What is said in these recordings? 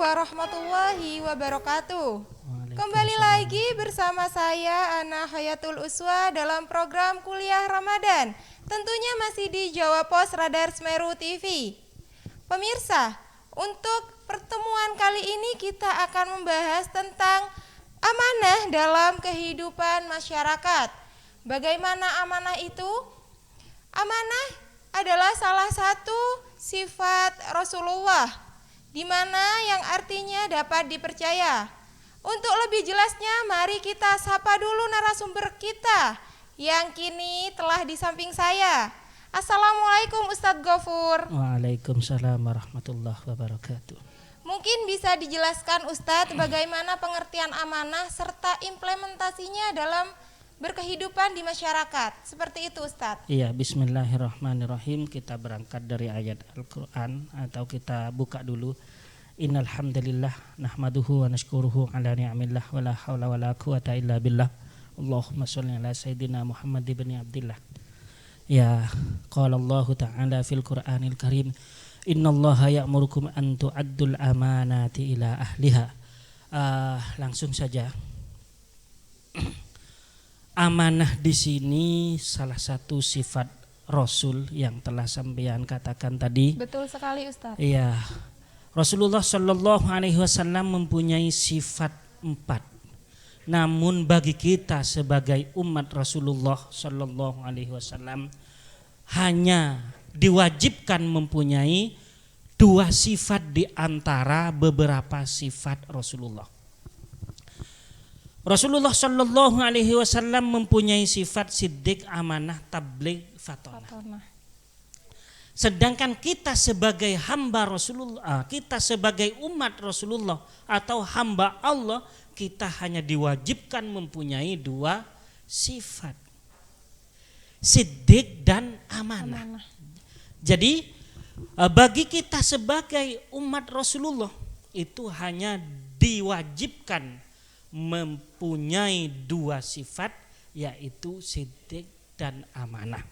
warahmatullahi wabarakatuh. Kembali lagi bersama saya Ana Hayatul Uswa dalam program Kuliah Ramadan. Tentunya masih di Jawa Pos Radar Semeru TV. Pemirsa, untuk pertemuan kali ini kita akan membahas tentang amanah dalam kehidupan masyarakat. Bagaimana amanah itu? Amanah adalah salah satu sifat Rasulullah, di mana yang artinya dapat dipercaya. Untuk lebih jelasnya, mari kita sapa dulu narasumber kita yang kini telah di samping saya. Assalamualaikum Ustadz Gofur. Waalaikumsalam warahmatullahi wabarakatuh. Mungkin bisa dijelaskan Ustadz bagaimana pengertian amanah serta implementasinya dalam berkehidupan di masyarakat. Seperti itu Ustadz. Iya, bismillahirrahmanirrahim. Kita berangkat dari ayat Al-Quran atau kita buka dulu. Innal hamdalillah nahmaduhu wa nashkuruhu ala ni'amillah wa la haula wa la quwata illa billah. Allahumma shalli ala sayyidina Muhammad ibn Abdillah. Ya, qala Allah ta'ala fil Qur'anil Karim, innallaha ya'murukum an tu'addul amanati ila ahliha. Langsung saja. Amanah di sini salah satu sifat Rasul yang telah sampeyan katakan tadi. Betul sekali Ustadz. Iya. Rasulullah Shallallahu Alaihi Wasallam mempunyai sifat 4. Namun bagi kita sebagai umat Rasulullah Shallallahu Alaihi Wasallam hanya diwajibkan mempunyai 2 sifat di antara beberapa sifat Rasulullah. Rasulullah Shallallahu Alaihi Wasallam mempunyai sifat siddiq, amanah, tabligh, fatonah. Sedangkan kita sebagai hamba Rasulullah, kita sebagai umat Rasulullah atau hamba Allah, kita hanya diwajibkan mempunyai 2 sifat, siddiq dan amanah. Jadi bagi kita sebagai umat Rasulullah itu hanya diwajibkan mempunyai 2 sifat, yaitu siddiq dan amanah.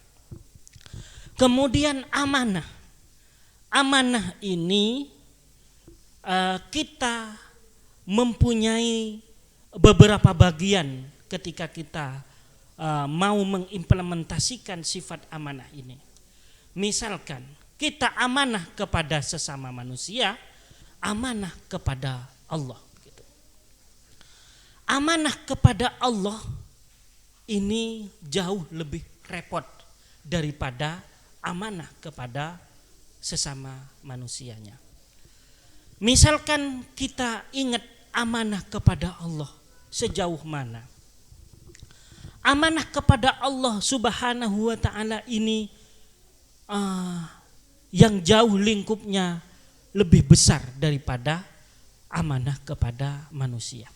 Kemudian amanah ini kita mempunyai beberapa bagian ketika kita mau mengimplementasikan sifat amanah ini. Misalkan kita amanah kepada sesama manusia, amanah kepada Allah. Amanah kepada Allah ini jauh lebih repot daripada amanah kepada sesama manusianya. Misalkan kita ingat amanah kepada Allah sejauh mana. Amanah kepada Allah Subhanahu wa ta'ala ini yang jauh lingkupnya lebih besar daripada amanah kepada manusia.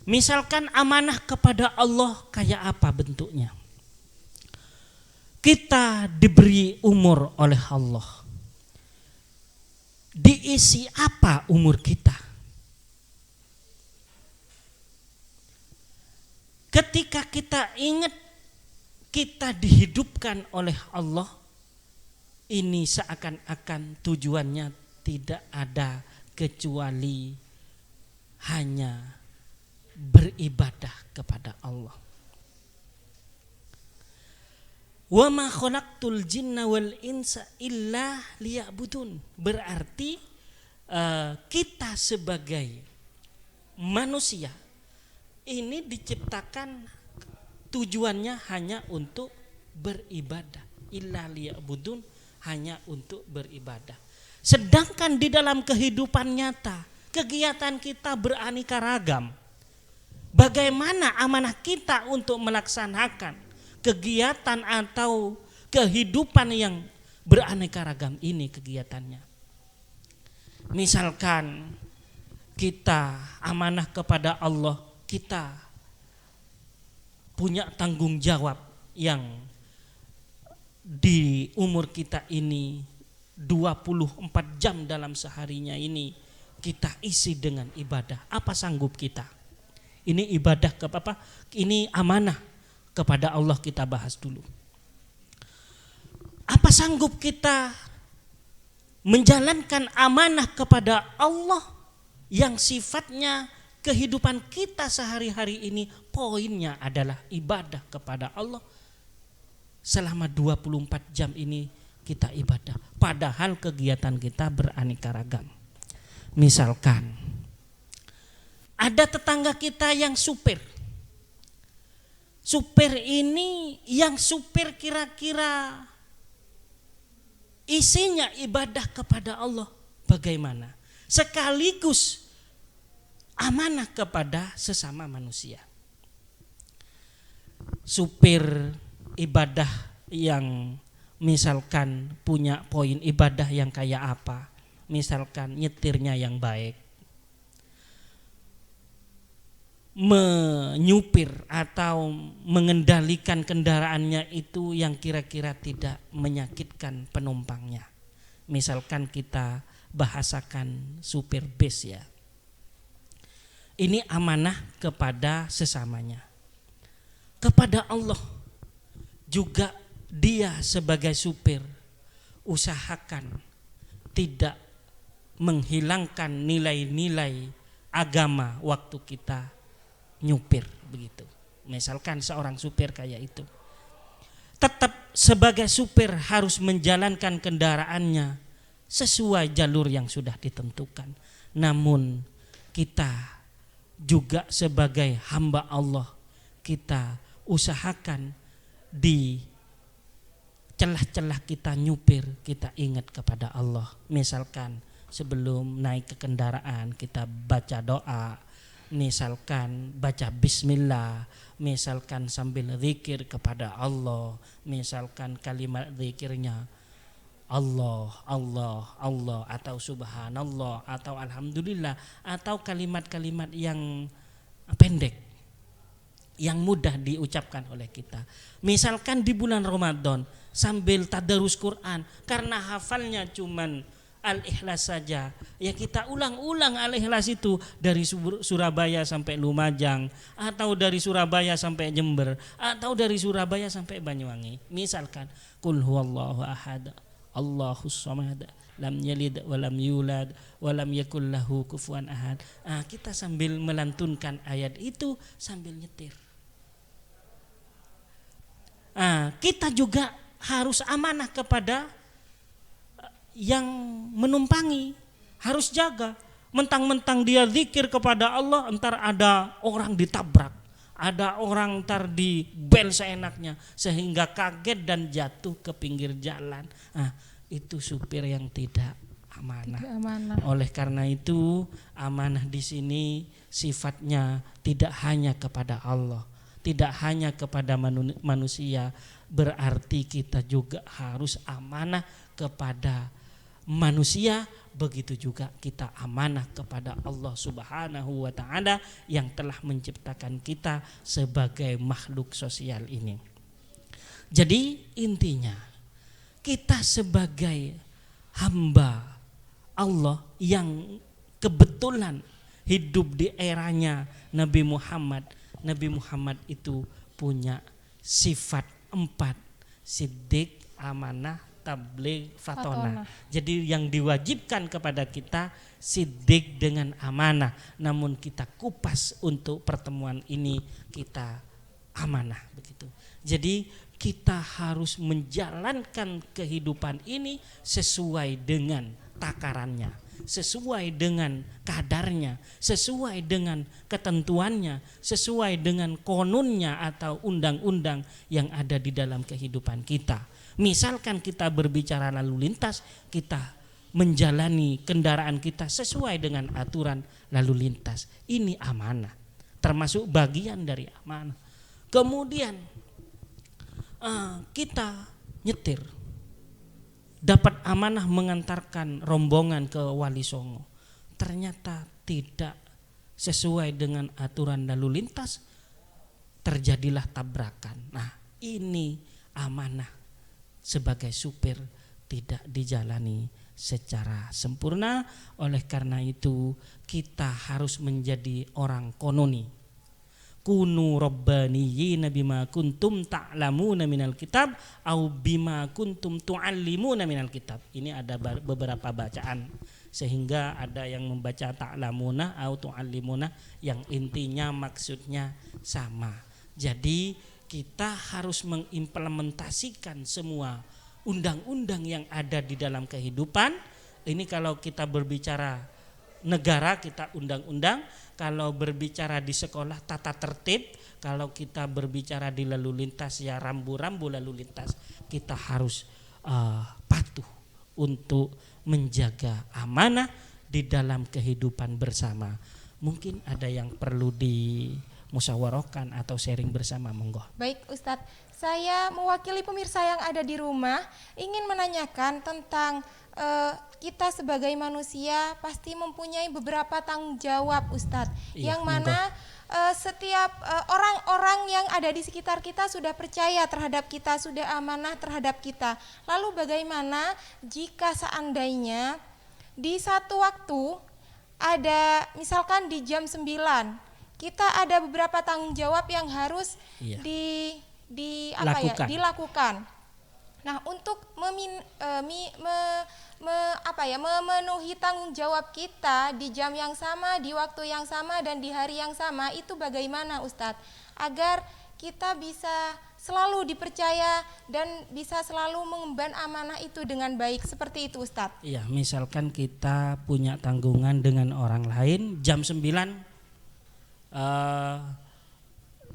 Misalkan amanah kepada Allah kayak apa bentuknya? Kita diberi umur oleh Allah. Diisi apa umur kita? Ketika kita ingat kita dihidupkan oleh Allah, ini seakan-akan tujuannya tidak ada kecuali hanya beribadah kepada Allah. Wa ma khalaqtul jinna wal insa illa liya'budun. Berarti kita sebagai manusia ini diciptakan tujuannya hanya untuk beribadah. Illa liya'budun, hanya untuk beribadah. Sedangkan di dalam kehidupan nyata kegiatan kita beraneka ragam. Bagaimana amanah kita untuk melaksanakan kegiatan atau kehidupan yang beraneka ragam ini kegiatannya. Misalkan kita amanah kepada Allah, kita punya tanggung jawab yang di umur kita ini 24 jam dalam seharinya ini kita isi dengan ibadah. Apa sanggup kita? Ini ibadah ke apa? Ini amanah kepada Allah, kita bahas dulu. Apa sanggup kita menjalankan amanah kepada Allah yang sifatnya kehidupan kita sehari-hari ini poinnya adalah ibadah kepada Allah. Selama 24 jam ini kita ibadah, padahal kegiatan kita beraneka ragam. Misalkan ada tetangga kita yang supir. Supir ini yang supir kira-kira isinya ibadah kepada Allah bagaimana? Sekaligus amanah kepada sesama manusia. Supir ibadah yang misalkan punya poin ibadah yang kayak apa? Misalkan nyetirnya yang baik, menyupir atau mengendalikan kendaraannya itu yang kira-kira tidak menyakitkan penumpangnya. Misalkan kita bahasakan supir bis ya. Ini amanah kepada sesamanya. Kepada Allah juga dia sebagai supir usahakan tidak menghilangkan nilai-nilai agama waktu kita nyupir begitu. Misalkan seorang supir kayak itu, tetap sebagai supir harus menjalankan kendaraannya sesuai jalur yang sudah ditentukan. Namun kita juga sebagai hamba Allah, kita usahakan di celah-celah kita nyupir kita ingat kepada Allah. Misalkan sebelum naik ke kendaraan kita baca doa, misalkan baca bismillah, misalkan sambil zikir kepada Allah, misalkan kalimat zikirnya Allah, Allah, Allah, atau subhanallah, atau alhamdulillah, atau kalimat-kalimat yang pendek yang mudah diucapkan oleh kita. Misalkan di bulan Ramadan sambil tadarus Quran, karena hafalnya cuman Al-Ikhlas saja, ya kita ulang-ulang Al-Ikhlas itu dari Surabaya sampai Lumajang, atau dari Surabaya sampai Jember, atau dari Surabaya sampai Banyuwangi. Misalkan Qul huwallahu ahad, Allahus samad, lam yalid walam yulad walam yakul lahu kufuwan ahad. Kita sambil melantunkan ayat itu sambil nyetir. Kita juga harus amanah kepada yang menumpangi, harus jaga. Mentang-mentang dia zikir kepada Allah, entar ada orang ditabrak, ada orang entar di bel seenaknya sehingga kaget dan jatuh ke pinggir jalan. Itu supir yang tidak amanah. Oleh karena itu amanah di sini sifatnya tidak hanya kepada Allah, tidak hanya kepada manusia, berarti kita juga harus amanah kepada manusia, begitu juga kita amanah kepada Allah Subhanahu wa ta'ala yang telah menciptakan kita sebagai makhluk sosial ini. Jadi intinya kita sebagai hamba Allah yang kebetulan hidup di eranya Nabi Muhammad. Nabi Muhammad itu punya sifat 4, siddiq, amanah, tabligh, fatona. Jadi yang diwajibkan kepada kita siddiq dengan amanah. Namun kita kupas untuk pertemuan ini kita amanah begitu. Jadi kita harus menjalankan kehidupan ini sesuai dengan takarannya, sesuai dengan kadarnya, sesuai dengan ketentuannya, sesuai dengan konunnya atau undang-undang yang ada di dalam kehidupan kita. Misalkan kita berbicara lalu lintas, kita menjalani kendaraan kita sesuai dengan aturan lalu lintas. Ini amanah, termasuk bagian dari amanah. Kemudian kita nyetir, dapat amanah mengantarkan rombongan ke Wali Songo, ternyata tidak sesuai dengan aturan lalu lintas, terjadilah tabrakan. Nah, ini amanah sebagai supir tidak dijalani secara sempurna. Oleh karena itu kita harus menjadi orang kononi. Kunu rabbaniyina bima kuntum ta'lamuna minal kitab au bima kuntum tu'allimuna minal kitab. Ini ada beberapa bacaan sehingga ada yang membaca ta'lamuna atau tu'allimuna yang intinya maksudnya sama. Jadi kita harus mengimplementasikan semua undang-undang yang ada di dalam kehidupan. Ini kalau kita berbicara negara kita undang-undang, kalau berbicara di sekolah tata tertib, kalau kita berbicara di lalu lintas ya rambu-rambu lalu lintas, kita harus patuh untuk menjaga amanah di dalam kehidupan bersama. Mungkin ada yang perlu dimusyawarahkan atau sharing bersama, monggo. Baik Ustadz, saya mewakili pemirsa yang ada di rumah ingin menanyakan tentang kita sebagai manusia pasti mempunyai beberapa tanggung jawab Ustadz, Iya, yang mana setiap orang-orang yang ada di sekitar kita sudah percaya terhadap kita, sudah amanah terhadap kita. Lalu bagaimana jika seandainya di satu waktu ada misalkan di jam 9 kita ada beberapa tanggung jawab yang harus dilakukan. Nah, untuk memenuhi tanggung jawab kita di jam yang sama, di waktu yang sama, dan di hari yang sama, itu bagaimana Ustadz? Agar kita bisa selalu dipercaya dan bisa selalu mengemban amanah itu dengan baik, seperti itu Ustadz. Iya, misalkan kita punya tanggungan dengan orang lain, jam 9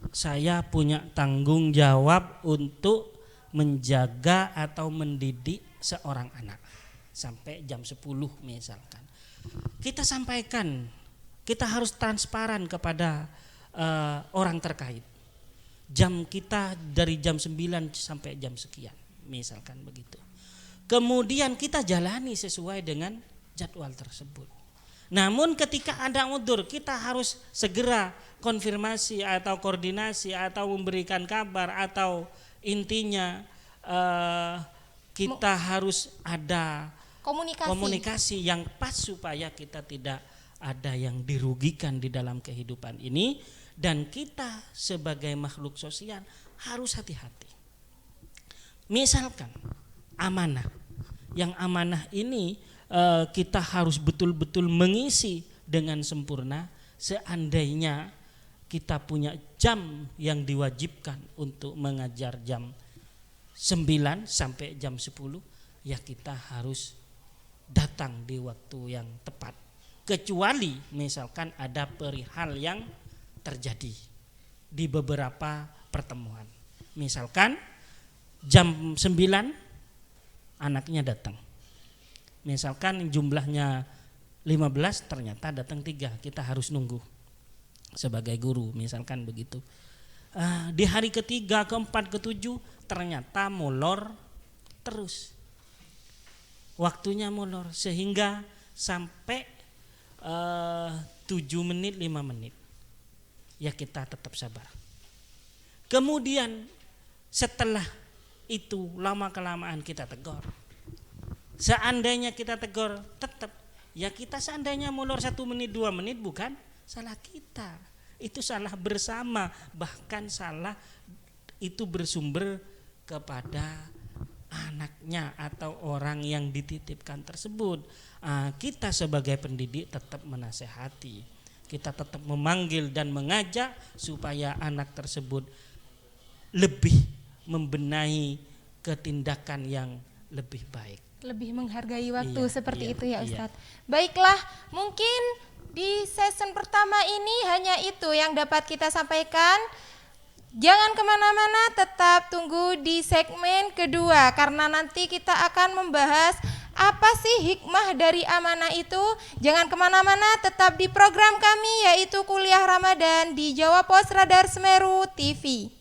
saya punya tanggung jawab untuk menjaga atau mendidik seorang anak sampai jam 10 misalkan. Kita sampaikan, kita harus transparan kepada orang terkait. Jam kita dari jam 9 sampai jam sekian misalkan begitu. Kemudian kita jalani sesuai dengan jadwal tersebut. Namun ketika ada udzur, kita harus segera konfirmasi atau koordinasi atau memberikan kabar, atau intinya kita harus ada komunikasi yang pas supaya kita tidak ada yang dirugikan di dalam kehidupan ini. Dan kita sebagai makhluk sosial harus hati-hati. Misalkan amanah, yang amanah ini kita harus betul-betul mengisi dengan sempurna. Seandainya kita punya jam yang diwajibkan untuk mengajar jam 9 sampai jam 10, ya kita harus datang di waktu yang tepat. Kecuali misalkan ada perihal yang terjadi di beberapa pertemuan. Misalkan jam 9 anaknya datang. Misalkan jumlahnya 15, ternyata datang 3, kita harus nunggu sebagai guru misalkan begitu. Di hari ketiga, keempat, ketujuh ternyata molor terus. Waktunya molor sehingga sampai 7 menit, 5 menit. Ya kita tetap sabar. Kemudian setelah itu lama-kelamaan kita tegur. Seandainya kita tegur tetap, ya kita seandainya molor 1 menit 2 menit bukan salah kita. Itu salah bersama, bahkan salah itu bersumber kepada anaknya atau orang yang dititipkan tersebut. Kita sebagai pendidik tetap menasehati. Kita tetap memanggil dan mengajak supaya anak tersebut lebih membenahi ketindakan yang lebih baik. Lebih menghargai waktu, seperti itu ya Ustadz. Iya. Baiklah, mungkin di season pertama ini hanya itu yang dapat kita sampaikan. Jangan kemana-mana, tetap tunggu di segmen kedua karena nanti kita akan membahas apa sih hikmah dari amanah itu. Jangan kemana-mana, tetap di program kami yaitu Kuliah Ramadan di Jawa Pos Radar Semeru TV.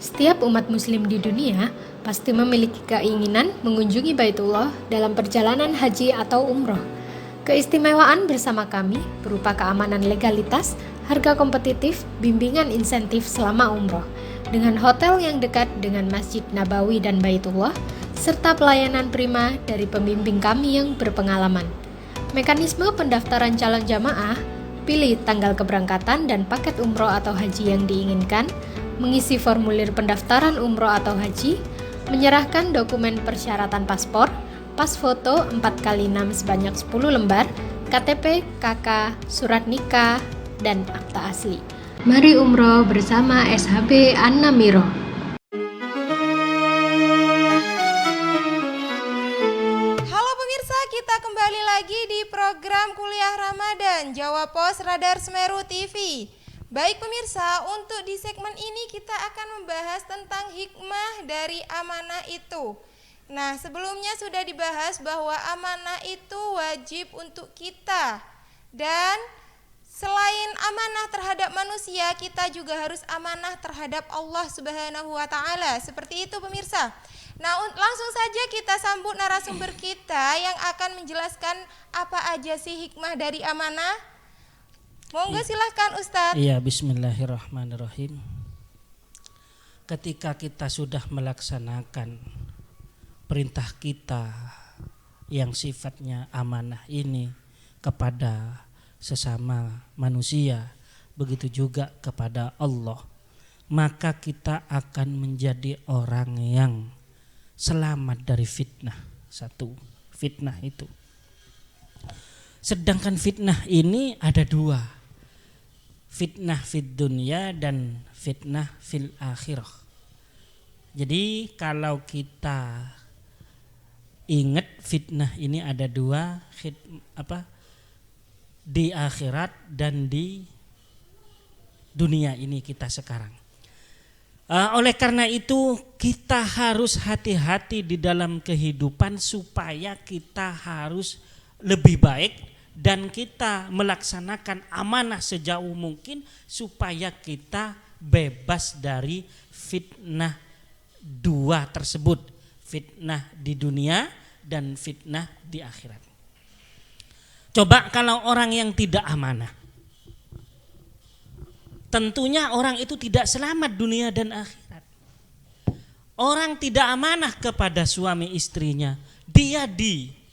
Setiap umat muslim di dunia pasti memiliki keinginan mengunjungi Baitullah dalam perjalanan haji atau umroh. Keistimewaan bersama kami berupa keamanan legalitas, harga kompetitif, bimbingan insentif selama umroh, dengan hotel yang dekat dengan Masjid Nabawi dan Baitullah, serta pelayanan prima dari pembimbing kami yang berpengalaman. Mekanisme pendaftaran calon jamaah, pilih tanggal keberangkatan dan paket umroh atau haji yang diinginkan, mengisi formulir pendaftaran umroh atau haji, menyerahkan dokumen persyaratan paspor, pas foto 4x6 sebanyak 10 lembar, KTP, KK, surat nikah, dan akta asli. Mari umroh bersama SHB An-Namiro. Halo pemirsa, kita kembali lagi di program Kuliah Ramadan Jawa Pos Radar Semeru TV. Baik pemirsa, untuk di segmen ini kita akan membahas tentang hikmah dari amanah itu. Nah, sebelumnya sudah dibahas bahwa amanah itu wajib untuk kita. Dan selain amanah terhadap manusia, kita juga harus amanah terhadap Allah Subhanahu wa taala. Seperti itu pemirsa. Nah, langsung saja kita sambut narasumber kita yang akan menjelaskan apa aja sih hikmah dari amanah. Monggo silahkan Ustadz. Iya, bismillahirrahmanirrahim. Ketika kita sudah melaksanakan perintah kita yang sifatnya amanah ini kepada sesama manusia, begitu juga kepada Allah, maka kita akan menjadi orang yang selamat dari fitnah. Satu, fitnah itu. Sedangkan fitnah ini ada dua. Fitnah fid dunya dan fitnah fil akhirah. Jadi kalau kita ingat fitnah ini ada dua, di akhirat dan di dunia ini kita sekarang. Oleh karena itu kita harus hati-hati di dalam kehidupan supaya kita harus lebih baik dan kita melaksanakan amanah sejauh mungkin supaya kita bebas dari fitnah dua tersebut, fitnah di dunia dan fitnah di akhirat. Coba kalau orang yang tidak amanah, tentunya orang itu tidak selamat dunia dan akhirat. Orang tidak amanah kepada suami istrinya, dia di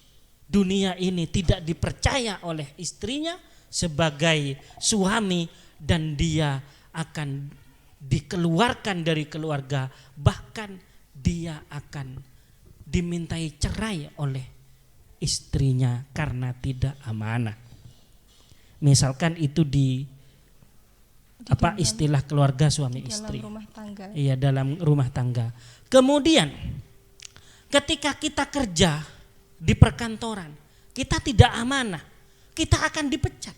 dunia ini tidak dipercaya oleh istrinya sebagai suami dan dia akan dikeluarkan dari keluarga, bahkan dia akan dimintai cerai oleh istrinya karena tidak amanah. Misalkan itu di istilah keluarga suami istri. Dalam rumah tangga. Iya, dalam rumah tangga. Kemudian ketika kita kerja di perkantoran, kita tidak amanah, kita akan dipecat.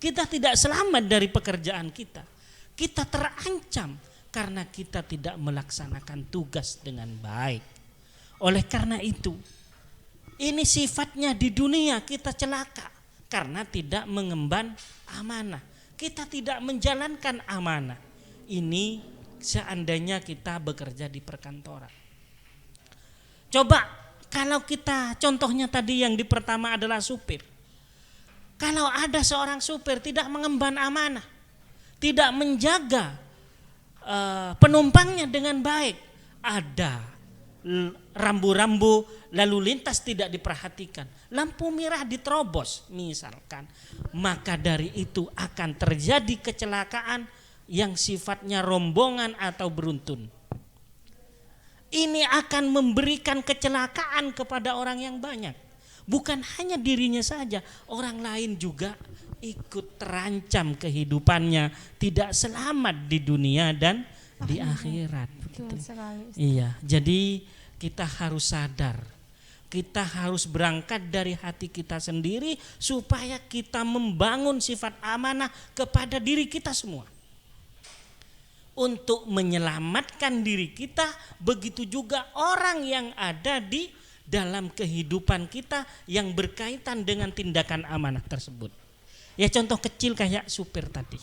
Kita tidak selamat dari pekerjaan kita. Kita terancam karena kita tidak melaksanakan tugas dengan baik. Oleh karena itu, ini sifatnya di dunia kita celaka karena tidak mengemban amanah. Kita tidak menjalankan amanah. Ini seandainya kita bekerja di perkantoran. Coba kalau kita contohnya tadi yang di pertama adalah supir. Kalau ada seorang supir tidak mengemban amanah, tidak menjaga penumpangnya dengan baik, ada rambu-rambu lalu lintas tidak diperhatikan, lampu merah diterobos misalkan, maka dari itu akan terjadi kecelakaan yang sifatnya rombongan atau beruntun. Ini akan memberikan kecelakaan kepada orang yang banyak. Bukan hanya dirinya saja, orang lain juga ikut terancam kehidupannya, tidak selamat di dunia dan di akhirat. Betul sekali. Iya, jadi kita harus sadar. Kita harus berangkat dari hati kita sendiri supaya kita membangun sifat amanah kepada diri kita semua. Untuk menyelamatkan diri kita, begitu juga orang yang ada di dalam kehidupan kita yang berkaitan dengan tindakan amanah tersebut. Ya contoh kecil kayak supir tadi.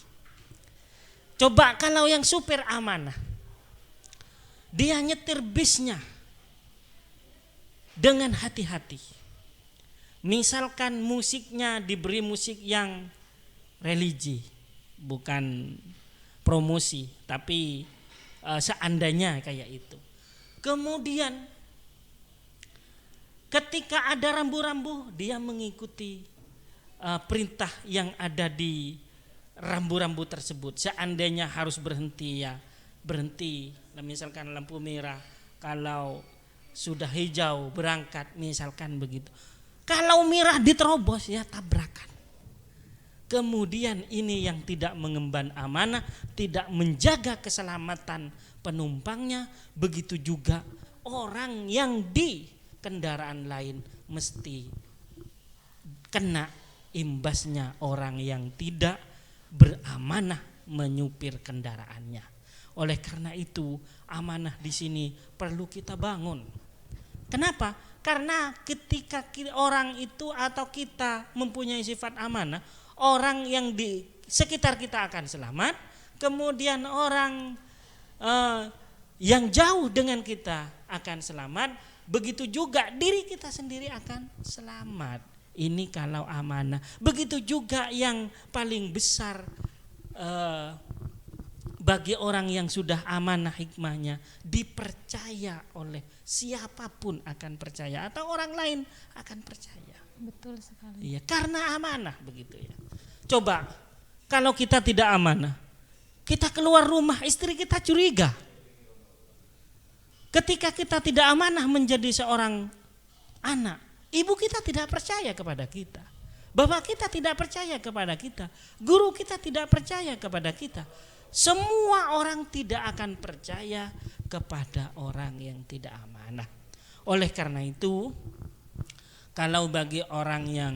Coba kalau yang supir amanah, dia nyetir bisnya dengan hati-hati. Misalkan musiknya diberi musik yang religi, bukan promosi, tapi seandainya kayak itu. Kemudian ketika ada rambu-rambu, dia mengikuti perintah yang ada di rambu-rambu tersebut. Seandainya harus berhenti, ya berhenti. Nah, misalkan lampu merah, kalau sudah hijau berangkat, misalkan begitu. Kalau merah diterobos, ya tabrakan. Kemudian ini yang tidak mengemban amanah, tidak menjaga keselamatan penumpangnya. Begitu juga orang yang di kendaraan lain mesti kena imbasnya orang yang tidak beramanah menyupir kendaraannya. Oleh karena itu, amanah di sini perlu kita bangun. Kenapa? Karena ketika orang itu atau kita mempunyai sifat amanah, orang yang di sekitar kita akan selamat. Kemudian orang yang jauh dengan kita akan selamat. Begitu juga diri kita sendiri akan selamat. Ini kalau amanah. Begitu juga yang paling besar bagi orang yang sudah amanah hikmahnya, dipercaya oleh siapapun akan percaya, atau orang lain akan percaya. Betul sekali. Iya, karena amanah begitu ya. Coba kalau kita tidak amanah, kita keluar rumah, istri kita curiga. Ketika kita tidak amanah menjadi seorang anak, ibu kita tidak percaya kepada kita. Bapak kita tidak percaya kepada kita. Guru kita tidak percaya kepada kita. Semua orang tidak akan percaya kepada orang yang tidak amanah. Oleh karena itu, kalau bagi orang yang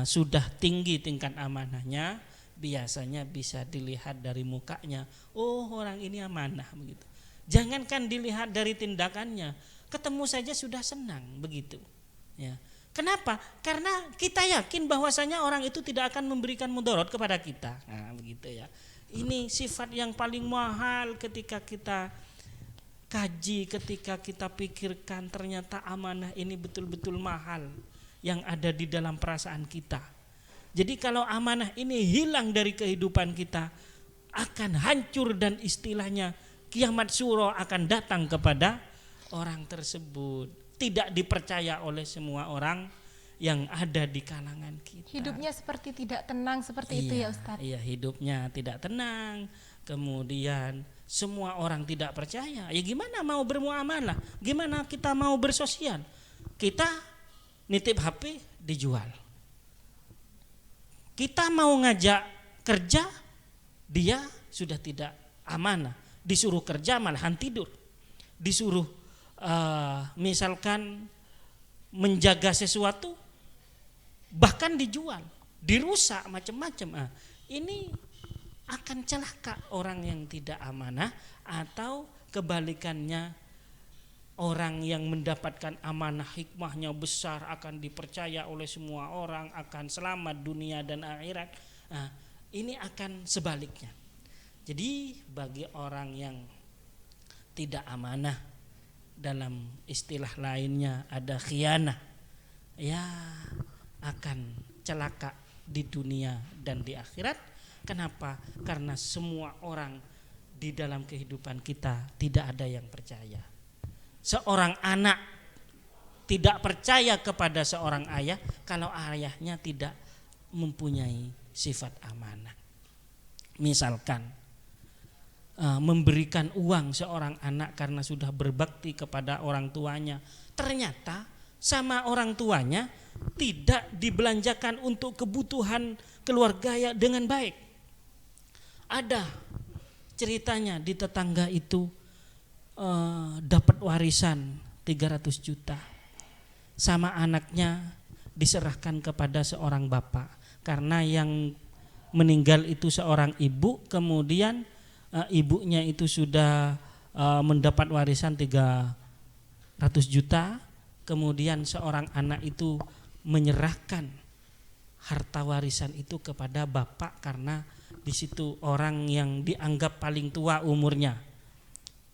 sudah tinggi tingkat amanahnya, biasanya bisa dilihat dari mukanya. Oh, orang ini amanah begitu. Jangankan dilihat dari tindakannya, ketemu saja sudah senang begitu. Ya. Kenapa? Karena kita yakin bahwasanya orang itu tidak akan memberikan mudarat kepada kita. Nah, begitu ya. Ini sifat yang paling mahal ketika kita kaji, ketika kita pikirkan, ternyata amanah ini betul-betul mahal yang ada di dalam perasaan kita. Jadi kalau amanah ini hilang dari kehidupan kita, akan hancur dan istilahnya kiamat suro akan datang kepada orang tersebut. Tidak dipercaya oleh semua orang yang ada di kalangan kita. Hidupnya seperti tidak tenang seperti itu ya Ustadz. Iya, hidupnya tidak tenang. Kemudian semua orang tidak percaya. Ya gimana mau bermuamalah? Gimana kita mau bersosial? Kita nitip HP dijual. Kita mau ngajak kerja, dia sudah tidak amanah. Disuruh kerja malahan tidur. Disuruh misalkan menjaga sesuatu, bahkan dijual, dirusak macam-macam. Ini akan celaka orang yang tidak amanah, atau kebalikannya, orang yang mendapatkan amanah hikmahnya besar akan dipercaya oleh semua orang, akan selamat dunia dan akhirat. Ini akan sebaliknya. Jadi bagi orang yang tidak amanah, dalam istilah lainnya ada khianah, ya akan celaka di dunia dan di akhirat. Kenapa? Karena semua orang di dalam kehidupan kita tidak ada yang percaya. Seorang anak tidak percaya kepada seorang ayah kalau ayahnya tidak mempunyai sifat amanah. Misalkan memberikan uang seorang anak karena sudah berbakti kepada orang tuanya, ternyata sama orang tuanya tidak dibelanjakan untuk kebutuhan keluarga dengan baik. Ada ceritanya di tetangga itu dapat warisan 300 juta, sama anaknya diserahkan kepada seorang bapak, karena yang meninggal itu seorang ibu, kemudian ibunya itu sudah mendapat warisan 300 juta, kemudian seorang anak itu menyerahkan harta warisan itu kepada bapak karena di situ orang yang dianggap paling tua umurnya.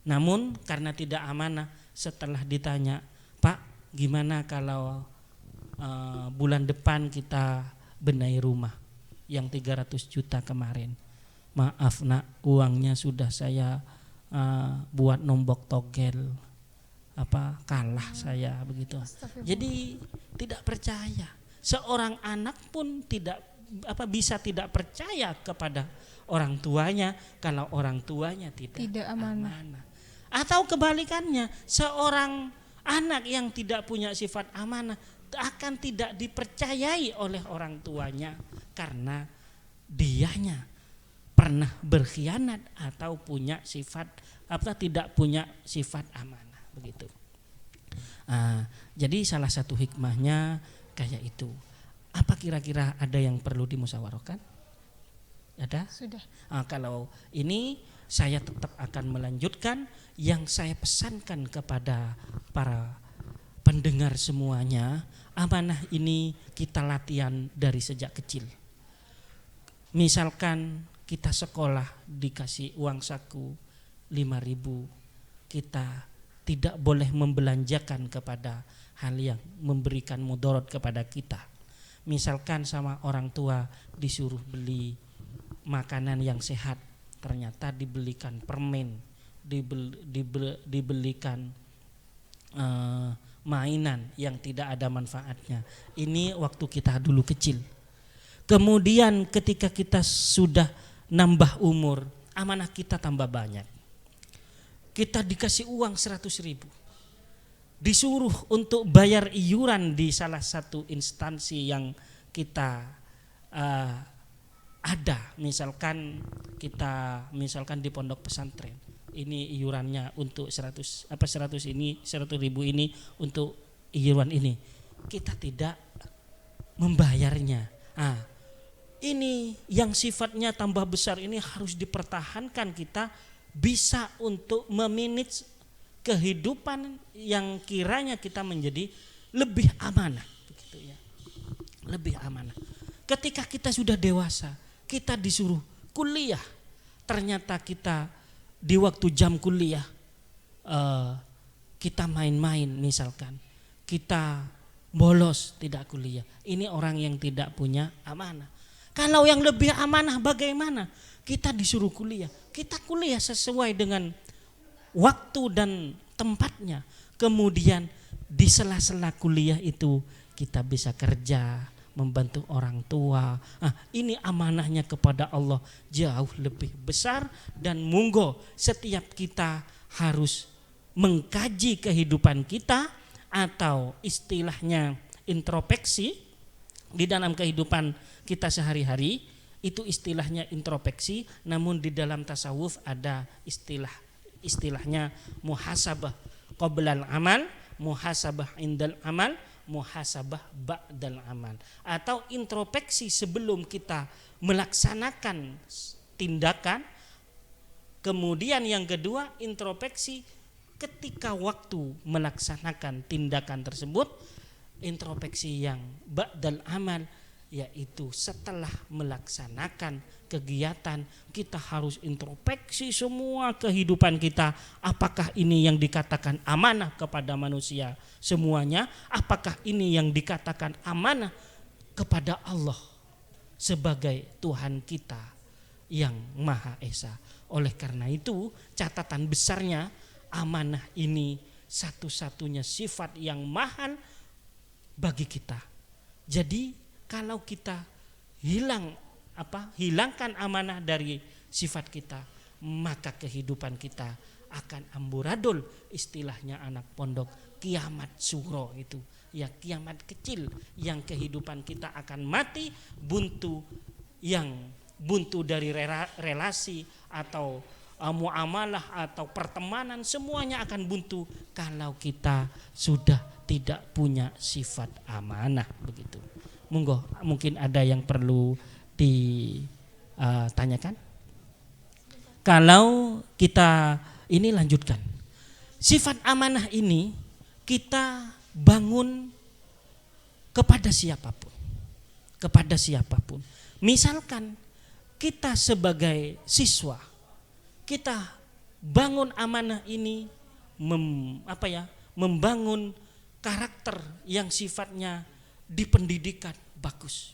Namun karena tidak amanah, setelah ditanya, Pak gimana kalau bulan depan kita benahi rumah yang 300 juta kemarin. Maaf nak, uangnya sudah saya buat nombok togel, kalah saya begitu. Jadi tidak percaya. Seorang anak pun bisa tidak percaya kepada orang tuanya kalau orang tuanya tidak amanah. Atau kebalikannya, seorang anak yang tidak punya sifat amanah akan tidak dipercayai oleh orang tuanya karena dianya pernah berkhianat atau punya sifat tidak punya sifat amanah begitu. Jadi salah satu hikmahnya kayak itu. Apa kira-kira ada yang perlu dimusyawarahkan? Ada? Sudah. Kalau ini saya tetap akan melanjutkan yang saya pesankan kepada para pendengar semuanya. Amanah ini kita latihan dari sejak kecil. Misalkan kita sekolah dikasih uang saku 5.000, kita tidak boleh membelanjakan kepada hal yang memberikan mudarat kepada kita. Misalkan sama orang tua disuruh beli makanan yang sehat, ternyata dibelikan permen, dibelikan mainan yang tidak ada manfaatnya. Ini waktu kita dulu kecil. Kemudian ketika kita sudah nambah umur, amanah kita tambah banyak. Kita dikasih uang 100.000, disuruh untuk bayar iuran di salah satu instansi yang kita ada. Misalkan di pondok pesantren, ini iurannya untuk 100.000 ini untuk iuran ini, kita tidak membayarnya. Ini yang sifatnya tambah besar ini harus dipertahankan, kita bisa untuk memanage kehidupan yang kiranya kita menjadi lebih amanah begitu ya. Lebih amanah. Ketika kita sudah dewasa, kita disuruh kuliah, ternyata kita di waktu jam kuliah kita main-main, misalkan kita bolos tidak kuliah. Ini orang yang tidak punya amanah. Kalau yang lebih amanah bagaimana? Kita disuruh kuliah, kita kuliah sesuai dengan waktu dan tempatnya. Kemudian di sela-sela kuliah itu kita bisa kerja, membantu orang tua. Ini amanahnya kepada Allah jauh lebih besar, dan monggo setiap kita harus mengkaji kehidupan kita, atau istilahnya introspeksi di dalam kehidupan kita sehari-hari. Itu istilahnya introspeksi, namun di dalam tasawuf ada istilahnya muhasabah qoblal amal, muhasabah indal amal, muhasabah ba'dal amal, atau introspeksi sebelum kita melaksanakan tindakan. Kemudian yang kedua, introspeksi ketika waktu melaksanakan tindakan tersebut. Introspeksi yang ba'dal amal, yaitu setelah melaksanakan kegiatan kita harus introspeksi semua kehidupan kita. Apakah ini yang dikatakan amanah kepada manusia semuanya? Apakah ini yang dikatakan amanah kepada Allah sebagai Tuhan kita yang Maha Esa? Oleh karena itu, catatan besarnya, amanah ini satu-satunya sifat yang mahal bagi kita. Jadi kalau kita hilangkan amanah dari sifat kita, maka kehidupan kita akan amburadul. Istilahnya anak pondok, kiamat suro itu ya, kiamat kecil yang kehidupan kita akan mati buntu, yang buntu dari relasi atau muamalah atau pertemanan, semuanya akan buntu kalau kita sudah tidak punya sifat amanah begitu. Monggo, mungkin ada yang perlu ditanyakan. Kalau kita ini lanjutkan, sifat amanah ini kita bangun kepada siapapun. Misalkan kita sebagai siswa, kita bangun amanah ini membangun karakter yang sifatnya di pendidikan bagus.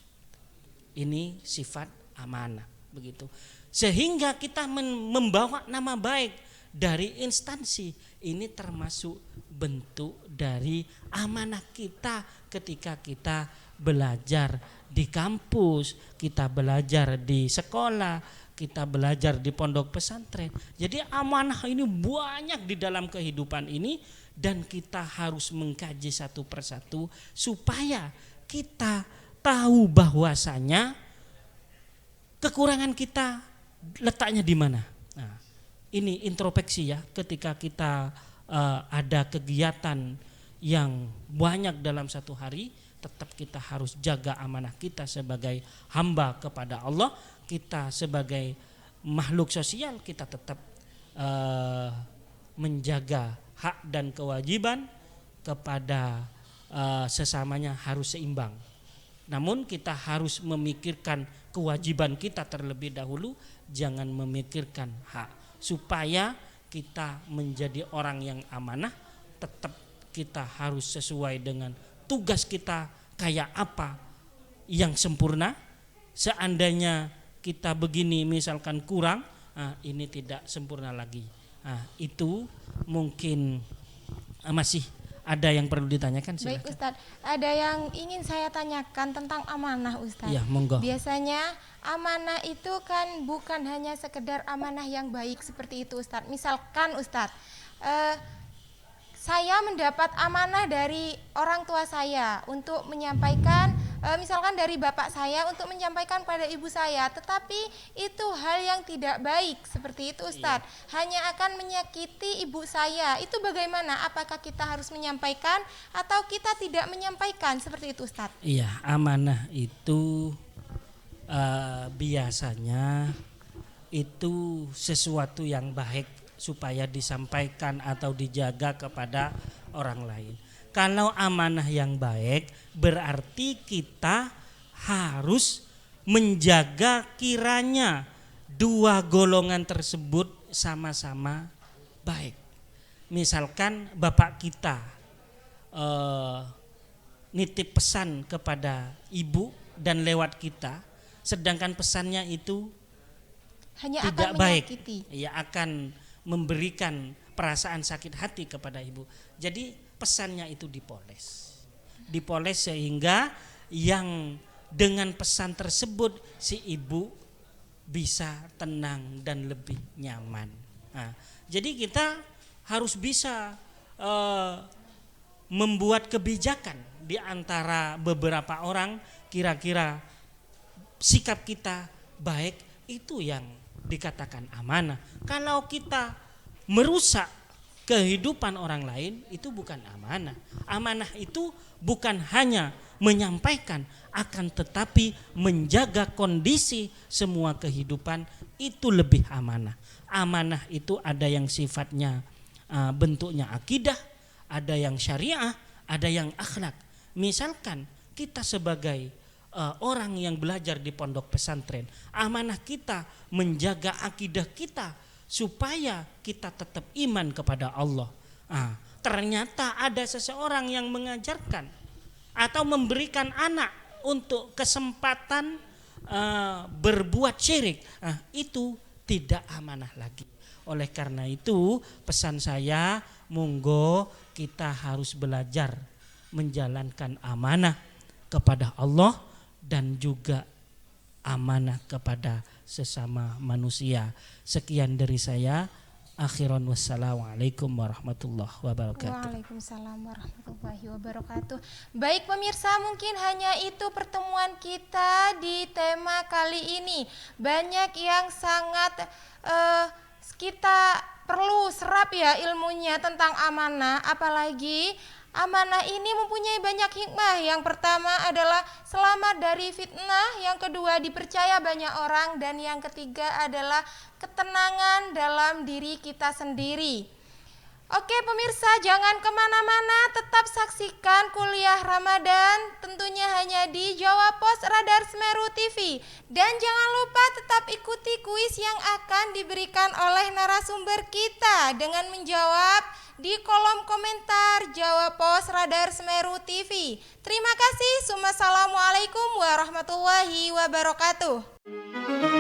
Ini sifat amanah begitu. Sehingga kita membawa nama baik dari instansi, ini termasuk bentuk dari amanah kita ketika kita belajar di kampus, kita belajar di sekolah, kita belajar di pondok pesantren. Jadi amanah ini banyak di dalam kehidupan ini, dan kita harus mengkaji satu persatu supaya kita tahu bahwasanya kekurangan kita letaknya di mana. Nah, ini introspeksi ya, ketika kita ada kegiatan yang banyak dalam satu hari, tetap kita harus jaga amanah kita sebagai hamba kepada Allah. Kita sebagai makhluk sosial, kita tetap menjaga hak dan kewajiban kepada sesamanya harus seimbang. Namun kita harus memikirkan kewajiban kita terlebih dahulu, jangan memikirkan hak. Supaya kita menjadi orang yang amanah, tetap kita harus sesuai dengan tugas kita kayak apa yang sempurna. Seandainya kita begini misalkan kurang, ini tidak sempurna lagi. Itu mungkin masih ada yang perlu ditanyakan. Silakan. Baik Ustadz, ada yang ingin saya tanyakan tentang amanah Ustadz. Ya, monggo. Biasanya amanah itu kan bukan hanya sekedar amanah yang baik seperti itu Ustadz. Misalkan Ustadz, saya mendapat amanah dari orang tua saya untuk menyampaikan, misalkan dari bapak saya untuk menyampaikan pada ibu saya, tetapi itu hal yang tidak baik seperti itu Ustadz. Hanya akan menyakiti ibu saya. Itu bagaimana? Apakah kita harus menyampaikan atau kita tidak menyampaikan seperti itu Ustadz? Iya, amanah itu biasanya itu sesuatu yang baik supaya disampaikan atau dijaga kepada orang lain. Kalau amanah yang baik berarti kita harus menjaga kiranya dua golongan tersebut sama-sama baik. Misalkan bapak kita nitip pesan kepada ibu dan lewat kita, sedangkan pesannya itu hanya tidak akan baik, menyakiti. ya akan memberikan perasaan sakit hati kepada ibu. Jadi pesannya itu dipoles sehingga yang dengan pesan tersebut si ibu bisa tenang dan lebih nyaman. Jadi kita harus bisa membuat kebijakan di antara beberapa orang, kira-kira sikap kita baik, itu yang dikatakan amanah. Kalau kita merusak kehidupan orang lain, itu bukan amanah. Amanah itu bukan hanya menyampaikan, akan tetapi menjaga kondisi semua kehidupan, itu lebih amanah. Amanah itu ada yang sifatnya bentuknya akidah, ada yang syariah, ada yang akhlak. Misalkan kita sebagai orang yang belajar di pondok pesantren, amanah kita menjaga akidah kita supaya kita tetap iman kepada Allah. Ternyata ada seseorang yang mengajarkan atau memberikan anak untuk kesempatan berbuat syirik, itu tidak amanah lagi. Oleh karena itu pesan saya, monggo kita harus belajar menjalankan amanah kepada Allah dan juga amanah kepada sesama manusia. Sekian dari saya. Akhiran wassalamualaikum warahmatullahi wabarakatuh. Waalaikumsalam warahmatullahi wabarakatuh. Baik pemirsa, mungkin hanya itu pertemuan kita di tema kali ini. Banyak yang sangat kita perlu serap ya ilmunya tentang amanah, apalagi amanah ini mempunyai banyak hikmah. Yang pertama adalah selamat dari fitnah, yang kedua dipercaya banyak orang, dan yang ketiga adalah ketenangan dalam diri kita sendiri. Oke pemirsa, jangan kemana-mana, tetap saksikan kuliah Ramadan tentunya hanya di Jawa Pos Radar Semeru TV. Dan jangan lupa tetap ikuti kuis yang akan diberikan oleh narasumber kita dengan menjawab di kolom komentar Jawa Pos Radar Semeru TV. Terima kasih. Assalamualaikum warahmatullahi wabarakatuh.